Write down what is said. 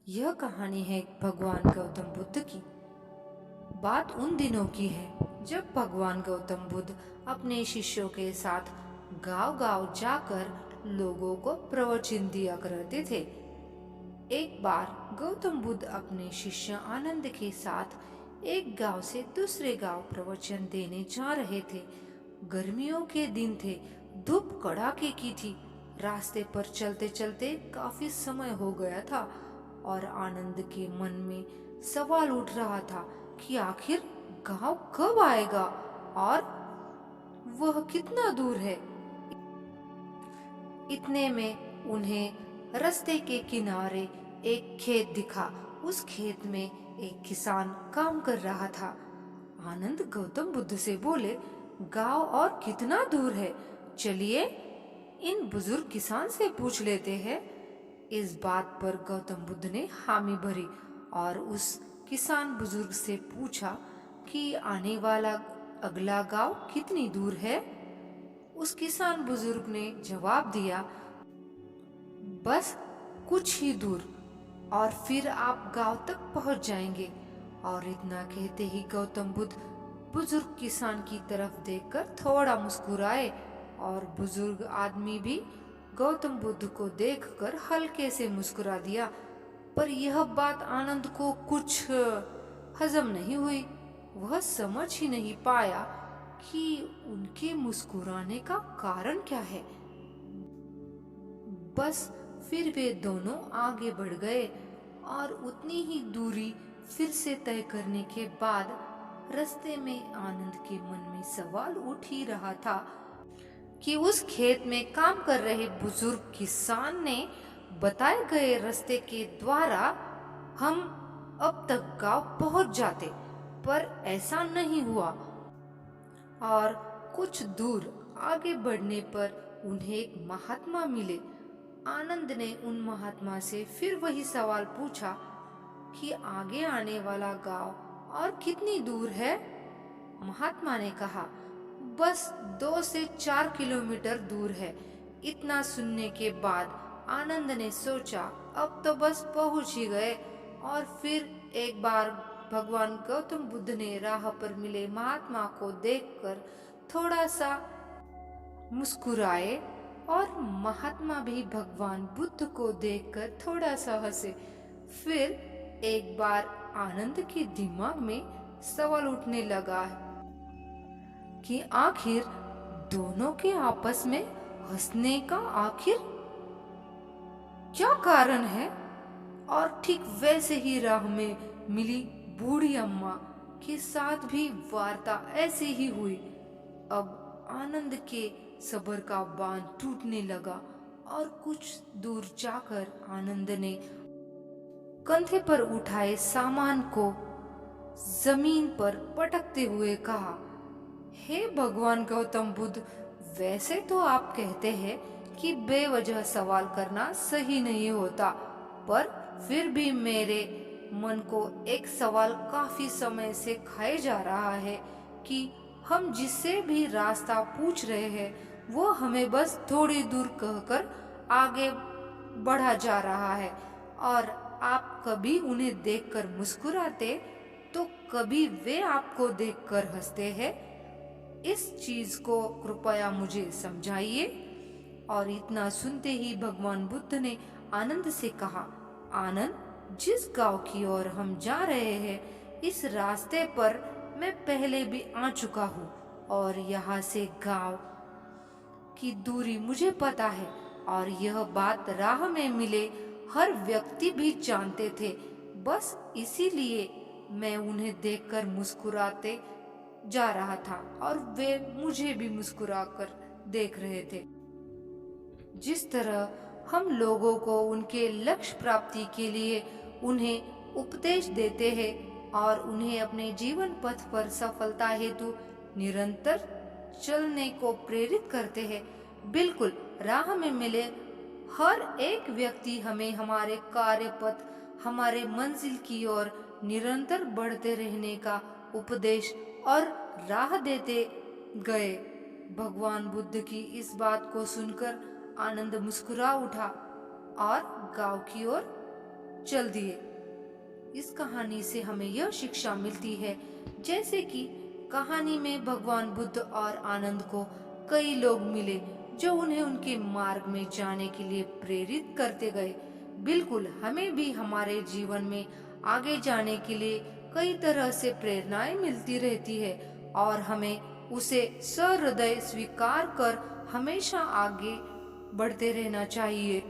यह कहानी है भगवान गौतम बुद्ध की। बात उन दिनों की है जब भगवान गौतम बुद्ध अपने शिष्यों के साथ गांव-गांव जाकर लोगों को प्रवचन दिया करते थे। एक बार गौतम बुद्ध अपने शिष्य आनंद के साथ एक गांव से दूसरे गांव प्रवचन देने जा रहे थे। गर्मियों के दिन थे, धूप कड़ाके की थी। रास्ते पर चलते चलते काफी समय हो गया था और आनंद के मन में सवाल उठ रहा था कि आखिर गांव कब आएगा और वह कितना दूर है। इतने में उन्हें रास्ते के किनारे एक खेत दिखा। उस खेत में एक किसान काम कर रहा था। आनंद गौतम बुद्ध से बोले, गांव और कितना दूर है? चलिए इन बुजुर्ग किसान से पूछ लेते हैं। इस बात पर गौतम बुद्ध ने हामी भरी और उस किसान बुजुर्ग से पूछा कि आने वाला अगला गांव कितनी दूर है। उस किसान बुजुर्ग ने जवाब दिया, बस कुछ ही दूर और फिर आप गांव तक पहुंच जाएंगे। और इतना कहते ही गौतम बुद्ध बुजुर्ग किसान की तरफ देखकर थोड़ा मुस्कुराए और बुजुर्ग आदमी भी गौतम बुद्ध को देखकर हल्के से मुस्कुरा दिया। पर यह बात आनंद को कुछ हजम नहीं हुई। वह समझ ही नहीं पाया कि उनके मुस्कुराने का कारण क्या है। बस फिर वे दोनों आगे बढ़ गए और उतनी ही दूरी फिर से तय करने के बाद रास्ते में आनंद के मन में सवाल उठ ही रहा था कि उस खेत में काम कर रहे बुजुर्ग किसान ने बताए गए रास्ते के द्वारा हम अब तक गांव पहुंच जाते, पर ऐसा नहीं हुआ। और कुछ दूर आगे बढ़ने पर उन्हें एक महात्मा मिले। आनंद ने उन महात्मा से फिर वही सवाल पूछा कि आगे आने वाला गांव और कितनी दूर है। महात्मा ने कहा, बस 2 से 4 किलोमीटर दूर है। इतना सुनने के बाद आनंद ने सोचा, अब तो बस पहुंच ही गए। और फिर एक बार भगवान गौतम बुद्ध ने राह पर मिले महात्मा को देखकर थोड़ा सा मुस्कुराए और महात्मा भी भगवान बुद्ध को देखकर थोड़ा सा हंसे। फिर एक बार आनंद के दिमाग में सवाल उठने लगा कि आखिर दोनों के आपस में हंसने का आखिर क्या कारण है। और ठीक वैसे ही राह में मिली बूढ़ी अम्मा के साथ भी वार्ता ऐसी ही हुई। अब आनंद के सब्र का बांध टूटने लगा और कुछ दूर जाकर आनंद ने कंधे पर उठाए सामान को जमीन पर पटकते हुए कहा, हे भगवान गौतम बुद्ध, वैसे तो आप कहते हैं कि बेवजह सवाल करना सही नहीं होता, पर फिर भी मेरे मन को एक सवाल काफी समय से खाए जा रहा है कि हम जिससे भी रास्ता पूछ रहे हैं वो हमें बस थोड़ी दूर कहकर आगे बढ़ा जा रहा है और आप कभी उन्हें देखकर मुस्कुराते तो कभी वे आपको देखकर हंसते हैं। इस चीज को कृपया मुझे समझाइए। और इतना सुनते ही भगवान बुद्ध ने आनंद से कहा, आनंद, जिस गांव की ओर हम जा रहे हैं इस रास्ते पर मैं पहले भी आ चुका हूँ और यहाँ से गांव की दूरी मुझे पता है और यह बात राह में मिले हर व्यक्ति भी जानते थे। बस इसीलिए मैं उन्हें देखकर मुस्कुराते जा रहा था और वे मुझे भी मुस्कुराकर देख रहे थे। जिस तरह हम लोगों को उनके लक्ष्य प्राप्ति के लिए उन्हें उपदेश देते हैं और उन्हें अपने जीवन पथ पर सफलता हेतु निरंतर चलने को प्रेरित करते हैं, बिल्कुल राह में मिले हर एक व्यक्ति हमें हमारे कार्य पथ, हमारे मंजिल की ओर निरंतर बढ़ते रहने का उपदेश और राह देते गए। भगवान बुद्ध की इस बात को सुनकर आनंद मुस्कुरा उठा और गांव की ओर चल दिए। इस कहानी से हमें यह शिक्षा मिलती है, जैसे कि कहानी में भगवान बुद्ध और आनंद को कई लोग मिले जो उन्हें उनके मार्ग में जाने के लिए प्रेरित करते गए। बिल्कुल, हमें भी हमारे जीवन में आगे जाने के लिए कई तरह से प्रेरणाएं मिलती रहती है और हमें उसे सहृदय स्वीकार कर हमेशा आगे बढ़ते रहना चाहिए।